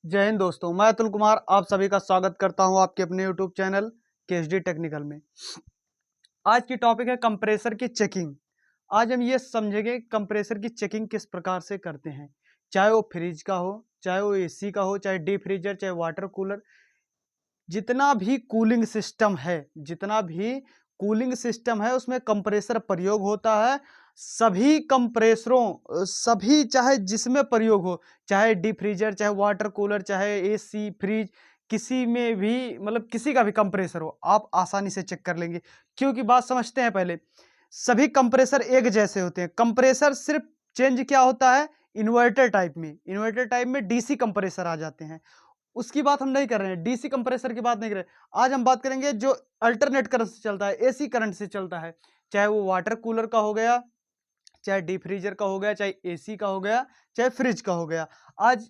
जय हिंद दोस्तों, मैं अतुल कुमार आप सभी का स्वागत करता हूं आपके अपने यूट्यूब चैनल केएसडी टेक्निकल में। आज की टॉपिक है कंप्रेसर की चेकिंग। आज हम ये समझेंगे कंप्रेसर की चेकिंग किस प्रकार से करते हैं, चाहे वो फ्रिज का हो, चाहे वो एसी का हो, चाहे डीप फ्रीजर, चाहे वाटर कूलर। जितना भी कूलिंग सिस्टम है उसमें कंप्रेसर प्रयोग होता है। सभी कंप्रेसरों सभी चाहे जिसमें प्रयोग हो, चाहे डीप फ्रीजर, चाहे वाटर कूलर, चाहे एसी, फ्रिज, किसी में भी मतलब किसी का भी कंप्रेसर हो, आप आसानी से चेक कर लेंगे। क्योंकि बात समझते हैं पहले, सभी कंप्रेसर एक जैसे होते हैं। कंप्रेसर सिर्फ चेंज क्या होता है, इन्वर्टर टाइप में डीसी कंप्रेसर आ जाते हैं। उसकी बात हम नहीं कर रहे हैं, डीसी कंप्रेसर की बात नहीं कर रहे हैं। आज हम बात करेंगे जो अल्टरनेट करंट से चलता है, एसी करंट से चलता है, चाहे वो वाटर कूलर का हो गया, चाहे डीप फ्रीजर का हो गया, चाहे एसी का हो गया, चाहे फ्रिज का हो गया। आज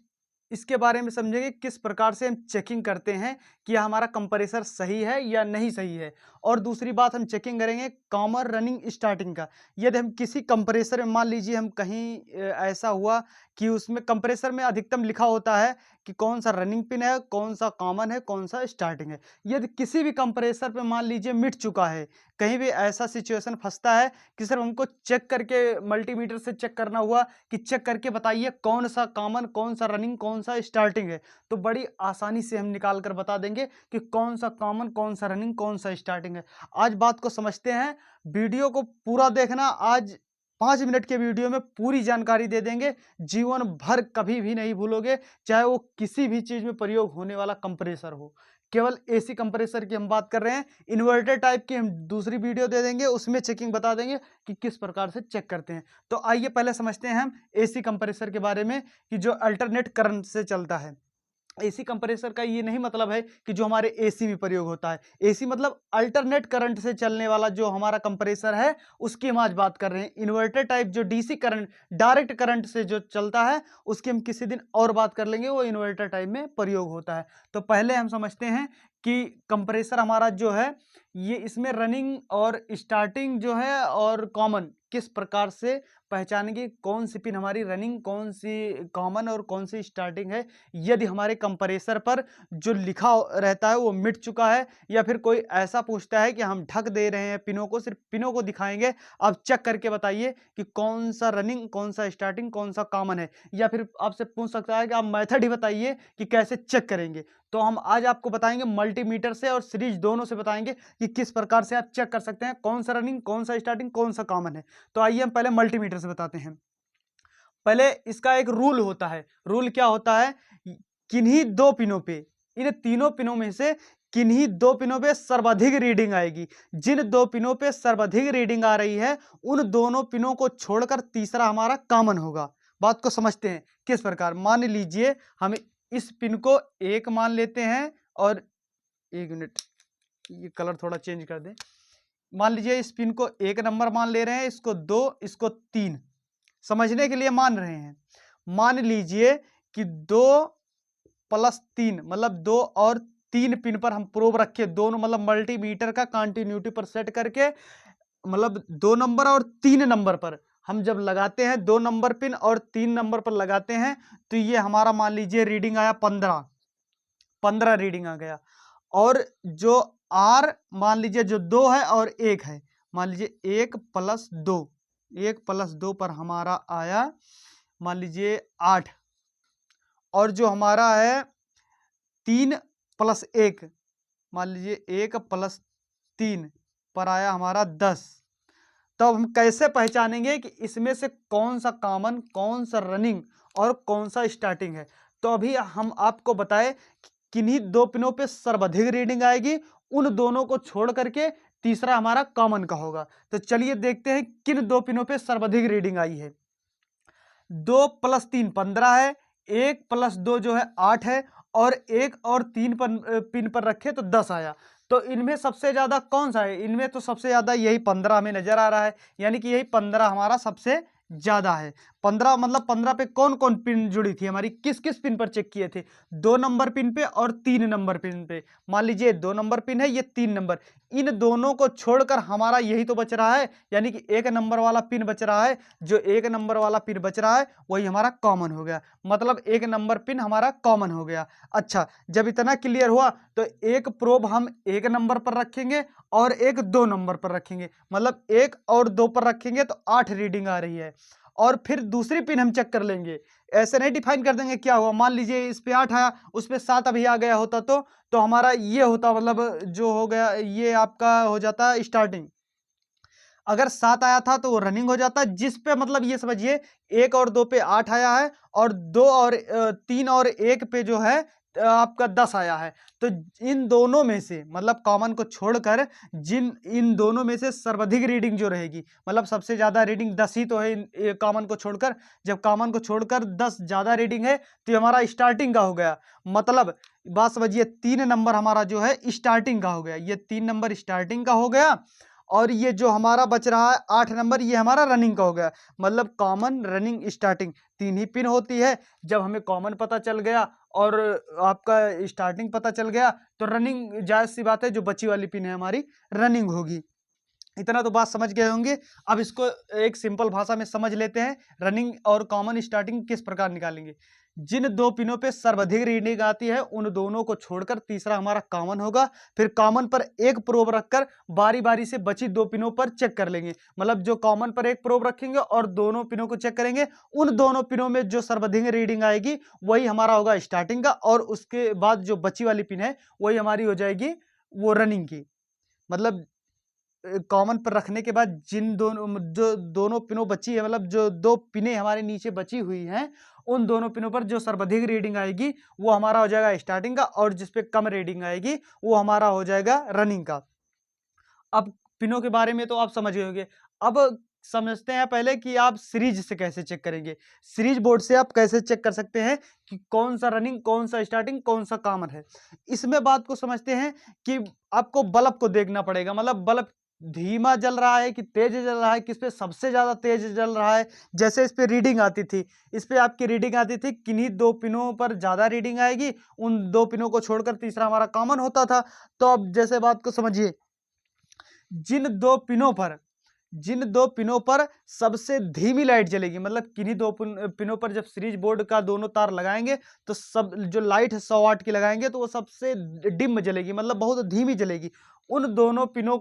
इसके बारे में समझेंगे किस प्रकार से हम चेकिंग करते हैं कि हमारा कंप्रेसर सही है या नहीं सही है। और दूसरी बात हम चेकिंग करेंगे कॉमन रनिंग स्टार्टिंग का। यदि हम किसी कंप्रेसर में मान लीजिए हम कहीं ऐसा हुआ कि उसमें कंप्रेसर में अधिकतम लिखा होता है कि कौन सा रनिंग पिन है, कौन सा कॉमन है, कौन सा स्टार्टिंग है। यदि किसी भी कंप्रेसर पे मान लीजिए मिट चुका है, कहीं भी ऐसा सिचुएशन फंसता है कि सर हमको चेक करके मल्टीमीटर से चेक करना हुआ कि चेक करके बताइए कौन सा कॉमन, कौन सा रनिंग, कौन सा स्टार्टिंग है, तो बड़ी आसानी से हम निकाल कर बता देंगे कि कौन सा कॉमन, कौन सा रनिंग, कौन सा स्टार्टिंग है। आज बात को समझते हैं, वीडियो को पूरा देखना। आज 5 मिनट के वीडियो में पूरी जानकारी दे देंगे, जीवन भर कभी भी नहीं भूलोगे। चाहे वो किसी भी चीज में प्रयोग होने वाला कंप्रेसर हो, केवल एसी कंप्रेसर की हम बात कर रहे हैं। इन्वर्टर टाइप की हम दूसरी वीडियो दे देंगे, उसमें चेकिंग बता देंगे कि किस प्रकार से चेक करते हैं। तो आइए पहले समझते हैं हम एसी कंप्रेसर के बारे में कि जो अल्टरनेट करंट से चलता है। एसी कंप्रेसर का ये नहीं मतलब है कि जो हमारे एसी में प्रयोग होता है। एसी मतलब अल्टरनेट करंट से चलने वाला जो हमारा कंप्रेसर है, उसकी हम आज बात कर रहे हैं। इन्वर्टर टाइप जो डीसी करंट, डायरेक्ट करंट से जो चलता है, उसकी हम किसी दिन और बात कर लेंगे, वो इन्वर्टर टाइप में प्रयोग होता है। तो पहले हम समझते हैं कि कंप्रेसर हमारा जो है, ये इसमें रनिंग और स्टार्टिंग जो है और कॉमन किस प्रकार से पहचानेंगे, कौन सी पिन हमारी रनिंग, कौन सी कॉमन और कौन सी स्टार्टिंग है। यदि हमारे कंप्रेसर पर जो लिखा रहता है वो मिट चुका है, या फिर कोई ऐसा पूछता है कि हम ढक दे रहे हैं पिनों को, सिर्फ पिनों को दिखाएंगे, आप चेक करके बताइए कि कौन सा रनिंग, कौन सा स्टार्टिंग, कौन सा कॉमन है। या फिर आपसे पूछ सकता है कि आप मेथड ही बताइए कि कैसे चेक करेंगे। तो हम आज आपको बताएंगे मल्टीमीटर से और सीरीज दोनों से बताएंगे कि किस प्रकार से आप चेक कर सकते हैं कौन सा रनिंग, कौन सा स्टार्टिंग, कौन सा कॉमन है। तो आइए हम पहले मल्टीमीटर से बताते हैं। पहले इसका एक रूल होता है। रूल क्या होता है, किन्हीं दो पिनों पे, इन तीनों पिनों में से किन्हीं दो पिनों पे सर्वाधिक रीडिंग आएगी। जिन दो पिनों पे सर्वाधिक रीडिंग आ रही है, उन दोनों पिनों को छोड़कर तीसरा हमारा कॉमन होगा। बात को समझते हैं किस प्रकार। मान लीजिए हम इस पिन को एक मान लेते हैं, और एक मिनट, ये कलर थोड़ा चेंज कर दें। मान लीजिए इस पिन को एक नंबर मान ले रहे हैं, इसको दो, इसको तीन, समझने के लिए मान रहे हैं। मान लीजिए कि 2+3 मतलब 2 और 3 पिन पर हम प्रोब रखे, दोनों मतलब मल्टीमीटर का कंटिन्यूटी पर सेट करके, मतलब 2 नंबर और 3 नंबर पर हम जब लगाते हैं, 2 नंबर पिन और 3 नंबर पर लगाते हैं, तो ये हमारा मान लीजिए रीडिंग आया 15, 15 रीडिंग आ गया। और जो आर मान लीजिए जो 2 है और 1 है, मान लीजिए 1+2, 1+2 पर हमारा आया मान लीजिए 8। और जो हमारा है 3+1, मान लीजिए 1+3 पर आया हमारा 10। तब हम कैसे पहचानेंगे कि इसमें से कौन सा कॉमन, कौन सा रनिंग और कौन सा स्टार्टिंग है। तो अभी हम आपको बताएं कि किन्हीं दो पिनों पे सर्वाधिक रीडिंग आएगी, उन दोनों को छोड़ करके तीसरा हमारा कॉमन का होगा। तो चलिए देखते हैं किन दो पिनों पे सर्वाधिक रीडिंग आई है। 2+3 15 है, 1+2 जो है 8 है, और 1 और 3 पर पिन पर रखे तो 10 आया। तो इनमें सबसे ज्यादा कौन सा है, इनमें तो सबसे ज्यादा यही 15 हमें नजर आ रहा है, यानी कि यही 15 हमारा सबसे ज्यादा है। 15 मतलब 15 पे कौन कौन पिन जुड़ी थी हमारी, किस किस पिन पर चेक किए थे, 2 नंबर पिन पे और 3 नंबर पिन पे। मान लीजिए 2 नंबर पिन है, ये 3 नंबर, इन दोनों को छोड़कर हमारा यही तो बच रहा है, यानी कि 1 नंबर वाला पिन बच रहा है। जो 1 नंबर वाला पिन बच रहा है वही हमारा कॉमन हो गया, मतलब 1 नंबर पिन हमारा कॉमन हो गया। अच्छा, जब इतना क्लियर हुआ तो एक प्रोब हम 1 नंबर पर रखेंगे और एक 2 नंबर पर रखेंगे, मतलब 1 और 2 पर रखेंगे तो 8 रीडिंग आ रही है। और फिर दूसरी पिन हम चेक कर लेंगे, ऐसे नहीं डिफाइन कर देंगे क्या हुआ, मान लीजिए इस पे 8 आया, उस पे 7 अभी आ गया होता तो हमारा ये होता, मतलब जो हो गया ये आपका हो जाता स्टार्टिंग। अगर 7 आया था तो वो रनिंग हो जाता, जिस पे मतलब ये समझिए 1 और 2 पे 8 आया है और 2 और 3 और 1 पे जो है आपका 10 आया है। तो इन दोनों में से मतलब कॉमन को छोड़कर इन दोनों में से सर्वाधिक रीडिंग जो रहेगी, मतलब सबसे ज़्यादा रीडिंग 10 ही तो है कॉमन को छोड़कर। जब कॉमन को छोड़कर 10 ज़्यादा रीडिंग है तो ये हमारा स्टार्टिंग का हो गया। मतलब बात समझिए 3 नंबर हमारा जो है स्टार्टिंग का हो गया, ये 3 नंबर स्टार्टिंग का हो गया और ये जो हमारा बच रहा है 8 नंबर ये हमारा रनिंग का हो गया। मतलब कॉमन, रनिंग, स्टार्टिंग 3 ही पिन होती है। जब हमें कॉमन पता चल गया और आपका स्टार्टिंग पता चल गया तो रनिंग जायज़ सी बात है, जो बची वाली पिन है हमारी रनिंग होगी। इतना तो बात समझ गए होंगे। अब इसको एक सिंपल भाषा में समझ लेते हैं, रनिंग और कॉमन स्टार्टिंग किस प्रकार निकालेंगे। जिन 2 पिनों पे सर्वाधिक रीडिंग आती है उन दोनों को छोड़कर तीसरा हमारा कॉमन होगा। फिर कॉमन पर एक प्रोब रखकर बारी-बारी से बची 2 पिनों पर चेक कर लेंगे। मतलब जो कॉमन पर एक प्रोब रखेंगे और दोनों पिनों को चेक करेंगे, उन दोनों पिनों में जो सर्वाधिक रीडिंग आएगी वही हमारा होगा स्टार्टिंग का, और उसके बाद जो बची वाली पिन है वही हमारी हो जाएगी वो रनिंग की। मतलब कॉमन पर रखने के बाद जिन दोनों जो दोनों पिनों बची है, मतलब जो 2 पिनें हमारे नीचे बची हुई हैं, उन दोनों पिनों पर जो सर्वाधिक रीडिंग आएगी वो हमारा हो जाएगा स्टार्टिंग का, और जिस पे कम रीडिंग आएगी वो हमारा हो जाएगा रनिंग का। अब पिनों के बारे में तो आप समझ गए होंगे। अब समझते हैं पहले कि आप सीरीज से कैसे चेक करेंगे। सीरीज बोर्ड से आप कैसे चेक कर सकते हैं कि कौन सा रनिंग, कौन सा स्टार्टिंग, कौन सा कॉमन है। इसमें बात को समझते हैं कि आपको बल्ब को देखना पड़ेगा, मतलब बल्ब धीमा जल रहा है कि तेज जल रहा है, किस पे सबसे ज्यादा तेज जल रहा है। जैसे इस पे रीडिंग आती थी, इस पे आपकी रीडिंग आती थी, किन्हीं 2 पिनों पर ज्यादा रीडिंग आएगी, उन 2 पिनों को छोड़कर तीसरा हमारा कॉमन होता था। तो अब जैसे बात को समझिए, जिन 2 पिनों पर जिन 2 पिनों पर सबसे धीमी लाइट जलेगी, मतलब किन्हीं 2 पिनों पर जब सीरीज बोर्ड का दोनों तार लगाएंगे तो सब जो लाइट है 100 वाट की लगाएंगे तो वो सबसे डिम जलेगी, मतलब बहुत धीमी जलेगी। उन दोनों पिनों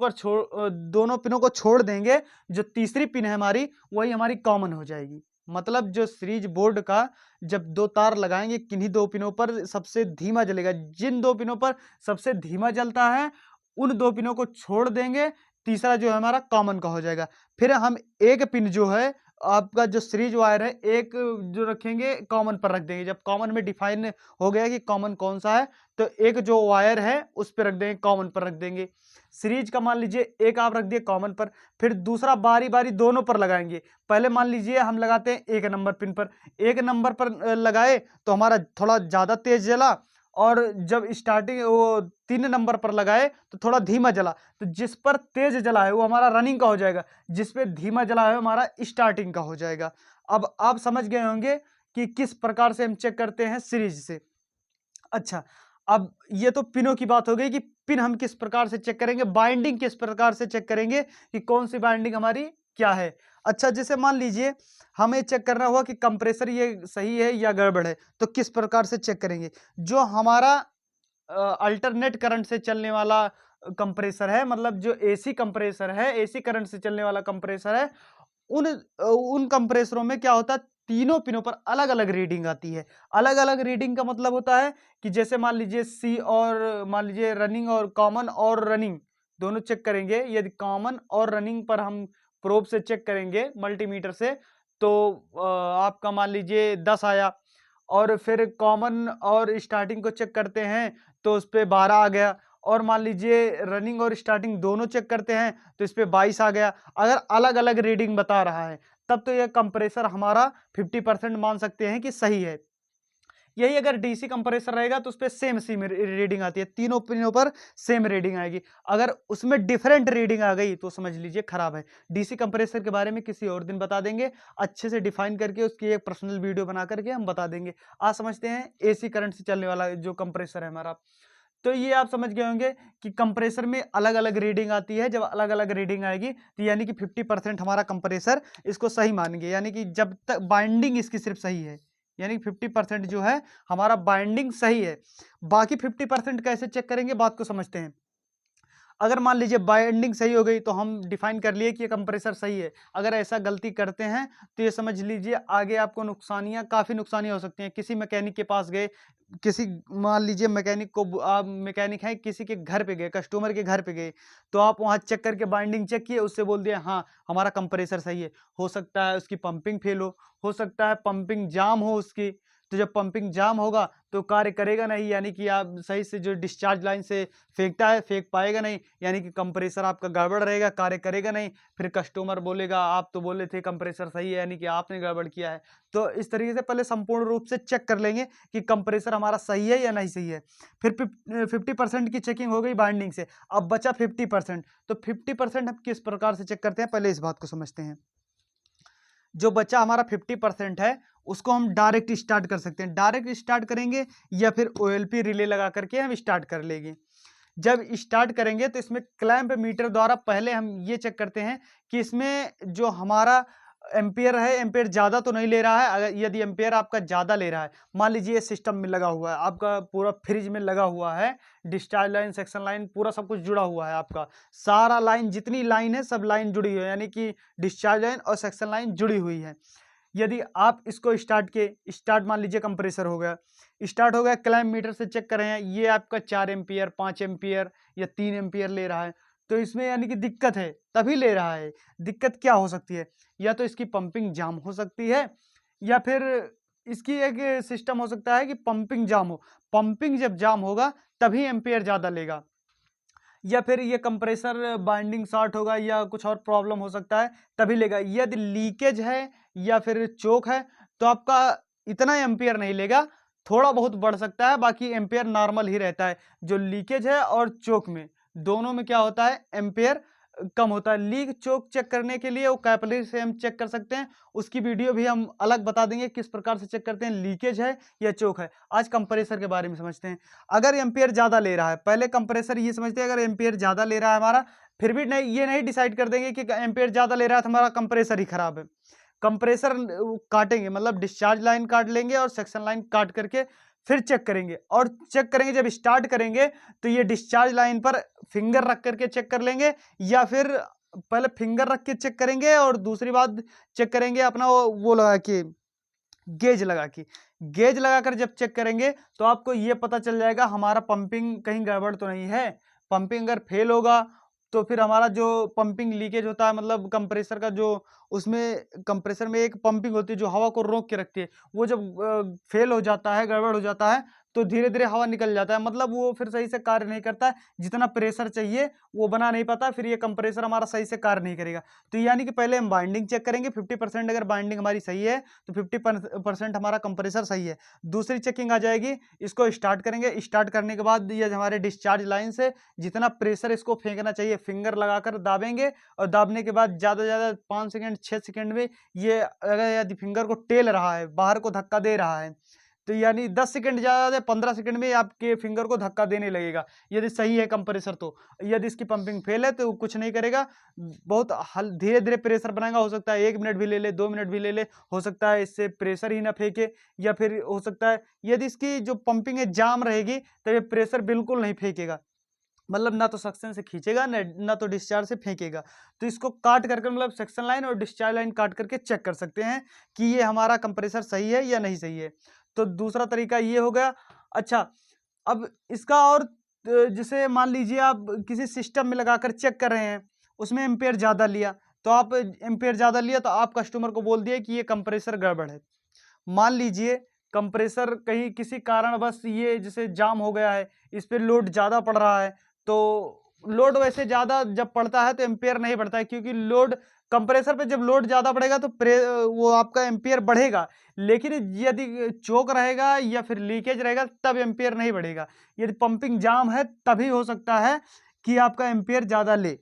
को छोड़ देंगे, जो तीसरी पिन है हमारी वही हमारी कॉमन हो जाएगी। मतलब जो सीरीज बोर्ड का जब 2 तार लगाएंगे, किन्हीं 2 पिनों पर सबसे धीमा जलेगा, जिन 2 पिनों पर सबसे धीमा जलता है उन 2 पिनों को छोड़ देंगे, तीसरा जो है हमारा कॉमन का हो जाएगा। फिर हम एक पिन जो है आपका जो सीरीज वायर है, एक जो रखेंगे कॉमन पर रख देंगे। जब कॉमन में डिफाइन हो गया कि कॉमन कौन सा है तो एक जो वायर है उस पे रख देंगे, कॉमन पर रख देंगे। सीरीज का मान लीजिए एक आप रख दिए कॉमन पर, फिर दूसरा बारी-बारी दोनों पर लगाएंगे। पहले मान लीजिए हम लगाते हैं 1 नंबर पिन पर, 1 नंबर पर लगाए तो हमारा थोड़ा ज़्यादा तेज जला, और जब स्टार्टिंग वो 3 नंबर पर लगाए तो थोड़ा धीमा जला। तो जिस पर तेज जला है वो हमारा रनिंग का हो जाएगा, जिस पे धीमा जला है हमारा स्टार्टिंग का हो जाएगा। अब आप समझ गए होंगे कि किस प्रकार से हम चेक करते हैं सीरीज से। अच्छा, अब ये तो पिनों की बात हो गई कि पिन हम किस प्रकार से चेक करेंगे, बाइंडिंग किस प्रकार से चेक करेंगे कि कौन सी बाइंडिंग हमारी क्या है। अच्छा, जैसे मान लीजिए हमें चेक करना हुआ कि कंप्रेसर ये सही है या गड़बड़ है, तो किस प्रकार से चेक करेंगे। जो हमारा अल्टरनेट करंट से चलने वाला कंप्रेसर है, मतलब जो एसी कंप्रेसर है, एसी करंट से चलने वाला कंप्रेसर है, उन कंप्रेसरों में क्या होता है, तीनों पिनों पर अलग-अलग रीडिंग आती है। अलग-अलग रीडिंग का मतलब होता है कि जैसे मान लीजिए सी और मान लीजिए रनिंग और कॉमन और रनिंग दोनों चेक करेंगे। यदि कॉमन और रनिंग पर हम प्रोब से चेक करेंगे मल्टीमीटर से तो आपका मान लीजिए 10 आया, और फिर कॉमन और स्टार्टिंग को चेक करते हैं तो उस पे 12 आ गया, और मान लीजिए रनिंग और स्टार्टिंग दोनों चेक करते हैं तो इस पे 22 आ गया। अगर अलग-अलग रीडिंग बता रहा है तब तो यह कंप्रेसर हमारा 50% मान सकते हैं कि सही है। यही अगर डीसी कंप्रेसर रहेगा तो उस पर सेम सेम रीडिंग आती है, तीनों पिनों पर सेम रीडिंग आएगी। अगर उसमें डिफरेंट रीडिंग आ गई तो समझ लीजिए खराब है। डीसी कंप्रेसर के बारे में किसी और दिन बता देंगे, अच्छे से डिफाइन करके उसकी एक पर्सनल वीडियो बना करके हम बता देंगे। आज समझते हैं एसी करंट से चलने वाला जो कंप्रेसर है हमारा। तो ये आप समझ गए होंगे कि कंप्रेसर में अलग अलग रीडिंग आती है। जब अलग अलग रीडिंग आएगी तो यानी कि 50% हमारा कंप्रेसर इसको सही मानेंगे, यानी कि जब तक बाइंडिंग इसकी सिर्फ सही है, यानी कि 50% जो है हमारा बाइंडिंग सही है। बाकी 50% कैसे चेक करेंगे, बात को समझते हैं। अगर मान लीजिए बाइंडिंग सही हो गई तो हम डिफाइन कर लिए कि ये कंप्रेसर सही है। अगर ऐसा गलती करते हैं तो ये समझ लीजिए आगे आपको नुकसानियां, काफ़ी नुकसानियां हो सकती हैं। किसी मैकेनिक के पास गए, किसी मान लीजिए मैकेनिक को आप मैकेनिक है, किसी के घर पे गए, कस्टमर के घर पे गए, तो आप वहाँ चेक करके बाइंडिंग चेक किए, उससे बोल दिया हाँ हमारा कंप्रेसर सही है। हो सकता है उसकी पंपिंग फेल हो सकता है पंपिंग जाम हो उसकी। तो जब पंपिंग जाम होगा तो कार्य करेगा नहीं, यानी कि आप सही से जो डिस्चार्ज लाइन से फेंकता है फेंक पाएगा नहीं, यानी कि कंप्रेसर आपका गड़बड़ रहेगा, कार्य करेगा नहीं। फिर कस्टमर बोलेगा आप तो बोले थे कंप्रेसर सही है, यानी कि आपने गड़बड़ किया है। तो इस तरीके से पहले संपूर्ण रूप से चेक कर लेंगे कि कंप्रेसर हमारा सही है या नहीं सही है। फिर 50% की चेकिंग हो गई बाइंडिंग से, अब बचा 50%। तो 50% हम किस प्रकार से चेक करते हैं, पहले इस बात को समझते हैं। जो बचा हमारा 50% है उसको हम डायरेक्ट स्टार्ट कर सकते हैं, डायरेक्ट स्टार्ट करेंगे या फिर ओएलपी रिले लगा करके हम स्टार्ट कर लेंगे। जब स्टार्ट करेंगे तो इसमें क्लैंप मीटर द्वारा पहले हम ये चेक करते हैं कि इसमें जो हमारा एम्पियर है, एम्पियर ज़्यादा तो नहीं ले रहा है। अगर यदि एम्पियर आपका ज़्यादा ले रहा है, मान लीजिए सिस्टम में लगा हुआ है, आपका पूरा फ्रिज में लगा हुआ है, डिस्चार्ज लाइन, सेक्शन लाइन, पूरा सब कुछ जुड़ा हुआ है, आपका सारा लाइन, जितनी लाइन है सब लाइन जुड़ी हुई है, यानी कि डिस्चार्ज लाइन और सेक्शन लाइन जुड़ी हुई है। यदि आप इसको स्टार्ट मान लीजिए कंप्रेसर हो गया, स्टार्ट हो गया, क्लैंप मीटर से चेक कर रहे हैं, ये आपका 4 एम्पियर, 5 एम्पियर या 3 एम्पियर ले रहा है, तो इसमें यानी कि दिक्कत है, तभी ले रहा है। दिक्कत क्या हो सकती है, या तो इसकी पंपिंग जाम हो सकती है, या फिर इसकी एक सिस्टम हो सकता है कि पंपिंग जाम हो। पंपिंग जब जाम होगा तभी एम्पियर ज़्यादा लेगा, या फिर ये कंप्रेसर बाइंडिंग शॉर्ट होगा या कुछ और प्रॉब्लम हो सकता है तभी लेगा। यदि लीकेज है या फिर चोक है तो आपका इतना एम्पियर नहीं लेगा, थोड़ा बहुत बढ़ सकता है, बाकी एम्पियर नॉर्मल ही रहता है। जो लीकेज है और चोक में, दोनों में क्या होता है, एम्पियर कम होता है। लीक चोक चेक करने के लिए वो कैपिलरी से हम चेक कर सकते हैं, उसकी वीडियो भी हम अलग बता देंगे किस प्रकार से चेक करते हैं, लीकेज है या चोक है। आज कंप्रेसर के बारे में समझते हैं। अगर एम्पियर ज़्यादा ले रहा है, पहले कंप्रेसर ये समझते हैं अगर एम्पियर ज़्यादा ले रहा है हमारा, फिर भी नहीं, ये नहीं डिसाइड कर देंगे कि एम्पियर ज़्यादा ले रहा है तो हमारा कंप्रेसर ही खराब है। कंप्रेसर काटेंगे, मतलब डिस्चार्ज लाइन काट लेंगे और सेक्शन लाइन काट करके फिर चेक करेंगे, और चेक करेंगे जब स्टार्ट करेंगे तो ये डिस्चार्ज लाइन पर फिंगर रख करके चेक कर लेंगे, या फिर पहले फिंगर रख के चेक करेंगे और दूसरी बात चेक करेंगे अपना वो लगा के, गेज लगा के। गेज लगाकर जब चेक करेंगे तो आपको ये पता चल जाएगा हमारा पंपिंग कहीं गड़बड़ तो नहीं है। पंपिंग अगर फेल होगा तो फिर हमारा जो पंपिंग लीकेज होता है, मतलब कंप्रेसर का जो, उसमें कंप्रेसर में एक पंपिंग होती है जो हवा को रोक के रखती है, वो जब फेल हो जाता है, गड़बड़ हो जाता है, तो धीरे धीरे हवा निकल जाता है, मतलब वो फिर सही से कार्य नहीं करता है, जितना प्रेशर चाहिए वो बना नहीं पाता, फिर ये कंप्रेसर हमारा सही से कार्य नहीं करेगा। तो यानी कि पहले हम बाइंडिंग चेक करेंगे, 50% अगर बाइंडिंग हमारी सही है तो 50% हमारा कंप्रेसर सही है। दूसरी चेकिंग आ जाएगी, इसको स्टार्ट करेंगे, स्टार्ट करने के बाद ये हमारे डिस्चार्ज लाइन से जितना प्रेशर इसको फेंकना चाहिए, फिंगर लगाकर दाबेंगे, और दाबने के बाद ज़्यादा से ज़्यादा 5 सेकंड 6 सेकंड में ये अगर यदि फिंगर को टेल रहा है, बाहर को धक्का दे रहा है, तो यानी 10 सेकंड ज़्यादा 15 सेकंड में आपके फिंगर को धक्का देने लगेगा, यदि सही है कंप्रेसर तो। यदि इसकी पंपिंग फेल है तो कुछ नहीं करेगा, बहुत धीरे धीरे प्रेशर बनाएगा, हो सकता है 1 मिनट भी ले ले, 2 मिनट भी ले ले, हो सकता है इससे प्रेशर ही ना फेंके, या फिर हो सकता है यदि इसकी जो पंपिंग है जाम रहेगी तो ये प्रेशर बिल्कुल नहीं फेंकेगा, मतलब ना तो सक्शन से खींचेगा ना तो डिस्चार्ज से फेंकेगा। तो इसको काट करके, मतलब सेक्शन लाइन और डिस्चार्ज लाइन काट करके चेक कर सकते हैं कि ये हमारा कंप्रेसर सही है या नहीं सही है। तो दूसरा तरीका ये हो गया। अच्छा, अब इसका और जैसे मान लीजिए आप किसी सिस्टम में लगाकर चेक कर रहे हैं, उसमें एम्पेयर ज़्यादा लिया, तो आप एम्पेयर ज़्यादा लिया तो आप कस्टमर को बोल दिए कि ये कंप्रेसर गड़बड़ है। मान लीजिए कंप्रेसर कहीं किसी कारणवश ये जैसे जाम हो गया है, इस पे लोड ज़्यादा पड़ रहा है, तो लोड वैसे ज़्यादा जब पड़ता है तो एम्पेयर नहीं बढ़ता है, क्योंकि लोड कंप्रेसर पे जब लोड ज़्यादा बढ़ेगा तो वो आपका एम्पेयर बढ़ेगा, लेकिन यदि चोक रहेगा या फिर लीकेज रहेगा तब एम्पेयर नहीं बढ़ेगा। यदि पंपिंग जाम है तभी हो सकता है कि आपका एम्पेयर ज़्यादा ले,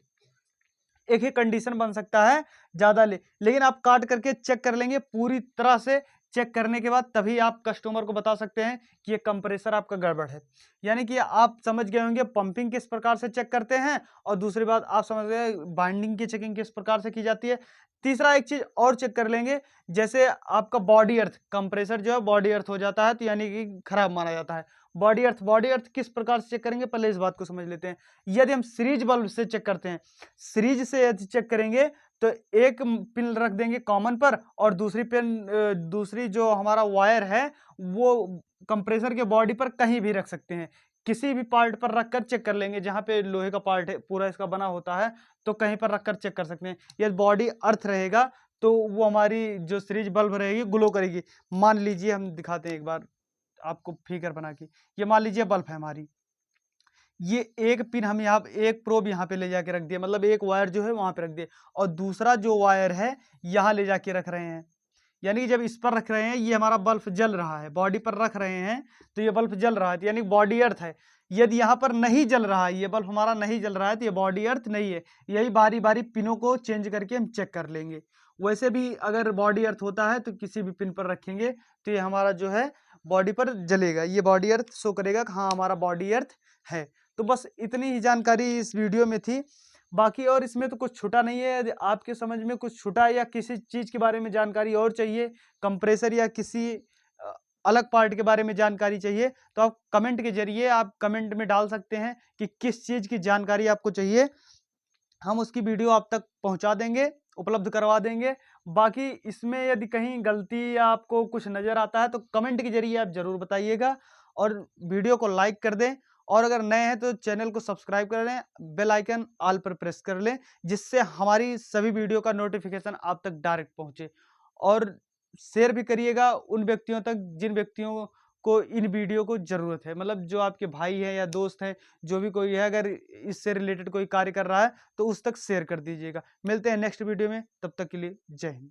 एक ही कंडीशन बन सकता है ज़्यादा ले, लेकिन आप काट करके चेक कर लेंगे पूरी तरह से। चेक करने के बाद तभी आप कस्टमर को बता सकते हैं कि ये कंप्रेसर आपका गड़बड़ है। यानी कि आप समझ गए होंगे पंपिंग किस प्रकार से चेक करते हैं, और दूसरी बात आप समझ गए बाइंडिंग की चेकिंग किस प्रकार से की जाती है। तीसरा एक चीज और चेक कर लेंगे, जैसे आपका बॉडी अर्थ, कंप्रेसर जो है बॉडी अर्थ हो जाता है तो यानी कि खराब माना जाता है। बॉडी अर्थ किस प्रकार से चेक करेंगे, पहले इस बात को समझ लेते हैं। यदि हम सीरीज बल्ब से चेक करते हैं, सीरीज से यदि चेक करेंगे तो एक पिन रख देंगे कॉमन पर, और दूसरी पिन दूसरी जो हमारा वायर है वो कंप्रेसर के बॉडी पर कहीं भी रख सकते हैं। किसी भी पार्ट पर रखकर चेक कर लेंगे, जहां पे लोहे का पार्ट है पूरा इसका बना होता है तो कहीं पर रखकर चेक कर सकते हैं। यदि बॉडी अर्थ रहेगा तो वो हमारी जो सीरीज बल्ब रहेगी ग्लो करेगी। मान लीजिए हम दिखाते हैं एक बार आपको फिगर बना के, ये मान लीजिए बल्ब है हमारी, ये एक पिन हम यहाँ एक प्रोब यहाँ पे ले जाके रख दिया, मतलब एक वायर जो है वहां पे रख दिया, और दूसरा जो वायर है यहाँ ले जाके रख रहे हैं। यानी कि जब इस पर रख रहे हैं ये हमारा बल्ब जल रहा है, बॉडी पर रख रहे हैं तो ये बल्ब जल रहा है, तो यानी बॉडी अर्थ है। यदि यहाँ पर नहीं जल रहा है, ये बल्ब हमारा नहीं जल रहा है, तो ये बॉडी अर्थ नहीं है। यही बारी बारी पिनों को चेंज करके हम चेक कर लेंगे। वैसे भी अगर बॉडी अर्थ होता है तो किसी भी पिन पर रखेंगे तो ये हमारा जो है बॉडी पर जलेगा, ये बॉडी अर्थ शो करेगा कि हाँ हमारा बॉडी अर्थ है। तो बस इतनी ही जानकारी इस वीडियो में थी, बाकी और इसमें तो कुछ छूटा नहीं है। यदि आपके समझ में कुछ छूटा या किसी चीज़ के बारे में जानकारी और चाहिए, कंप्रेसर या किसी अलग पार्ट के बारे में जानकारी चाहिए, तो आप कमेंट के ज़रिए आप कमेंट में डाल सकते हैं कि किस चीज़ की जानकारी आपको चाहिए। हम उसकी वीडियो आप तक पहुँचा देंगे, उपलब्ध करवा देंगे। बाकी इसमें यदि कहीं गलती या आपको कुछ नज़र आता है तो कमेंट के ज़रिए आप ज़रूर बताइएगा, और वीडियो को लाइक कर दें, और अगर नए हैं तो चैनल को सब्सक्राइब कर लें, बेल आइकन ऑल पर प्रेस कर लें, जिससे हमारी सभी वीडियो का नोटिफिकेशन आप तक डायरेक्ट पहुँचे। और शेयर भी करिएगा उन व्यक्तियों तक जिन व्यक्तियों को इन वीडियो को ज़रूरत है, मतलब जो आपके भाई हैं या दोस्त हैं, जो भी कोई है अगर इससे रिलेटेड कोई कार्य कर रहा है तो उस तक शेयर कर दीजिएगा। मिलते हैं नेक्स्ट वीडियो में, तब तक के लिए जय हिंद।